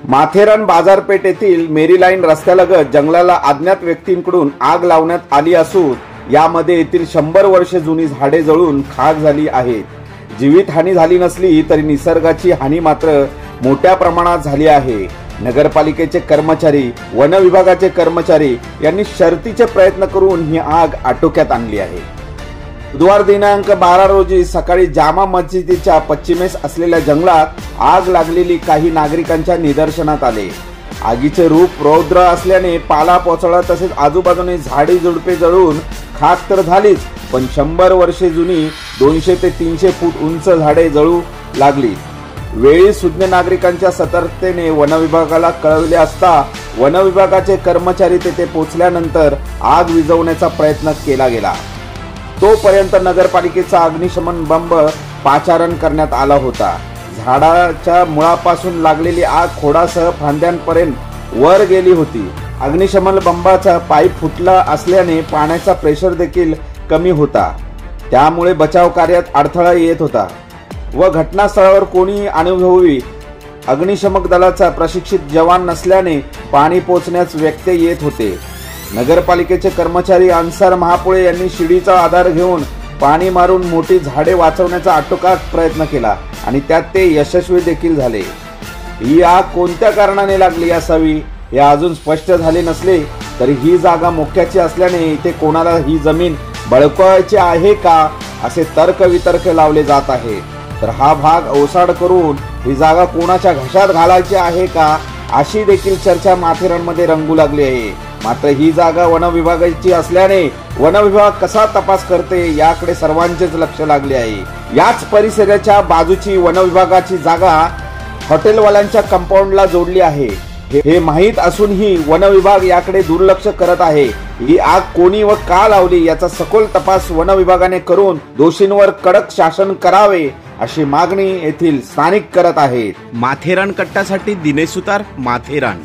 माथेरान बाजारपेठ येथील मेरी लाईन रस्त्यालगत जंगलाला अज्ञात व्यक्तींकडून आग लावण्यात आली असून यामध्ये येथील 100 वर्षे जुनी झाडे जळून खाक झाली आहेत. जीवितहानी झाली नसली तरी निसर्गाची हानी मात्र मोठ्या प्रमाणात झाली आहे. नगरपालिकेचे कर्मचारी, वन विभागाचे कर्मचारी यांनी शर्थीचे प्रयत्न करून ही आग आटोक्यात आणली आहे. बुधवार दिनांक 12 रोजी सकाळी जामा मस्जिदीच्या पश्चिमेस असलेल्या जंगलात आग लागलेली काही नागरिकांच्या निदर्शनात आले. आगीचे रूप रौद्र असल्याने पाला पोचळा तसेच आजूबाजूने झाडी झुडपे जळून खाक तर झालीच, पण 100 वर्षे जुनी 200 ते 300 फूट उंच झाडे जळू लागली. वेळी सुज्ञ नागरिकांच्या सतर्कतेने वन विभागाला कळवले असता वन विभागाचे कर्मचारी तेथे पोहोचल्यानंतर आग विझवण्याचा प्रयत्न केला गेला. तोपर्यंत नगरपालिकेचा अग्निशमन बंब पाचारण करण्यात आला होता. झाडाच्या मुळापासून लागलेली आग खोडासह फांद्यांपर्यंत वर गेली होती. अग्निशमन बंबाचा पाईप फुटला असल्याने पाण्याचा प्रेशर देखील कमी होता, त्यामुळे बचाव कार्यात अडथळा येत होता व घटनास्थळावर कोणी अनुभवी अग्निशमक दलाचा प्रशिक्षित जवान नसल्याने पाणी पोचण्यास व्यत्यय येत होते. नगरपालिकेचे कर्मचारी अन्सार महापुळे यांनी शिडीचा आधार घेऊन पाणी मारून मोठी झाडे वाचवण्याचा आटोकाट प्रयत्न केला आणि त्यात ते यशस्वी देखील झाले. ही आग कोणत्या कारणाने लागली असावी हे अजून स्पष्ट झाले नसले तरी ही जागा मोक्याची असल्याने इथे कोणाला ही जमीन बळकावायची आहे का असे तर्क वितर्क लावले जात आहे. तर हा भाग ओसाड करून ही जागा कोणाच्या घशात घालायची आहे का अशी देखील चर्चा माथेरानमध्ये रंगू लागली आहे. मात्र ही जागा वन विभागाची असल्याने वन विभाग कसा तपास करते याकडे सर्वांचेच लक्ष लागले आहे. याच परिसराच्या बाजूची वन विभागाची जागा हॉटेलवाल्यांच्या कंपाऊंडला जोडली आहे. हे माहीत असूनही वन विभाग याकडे दुर्लक्ष करत आहे. ही आग कोणी व का लावली याचा सखोल तपास वन विभागाने करून दोषींवर कडक शासन करावे अशी मागणी येथील स्थानिक करत आहेत. माथेरान कट्टासाठी दिनेश सुतार, माथेरान.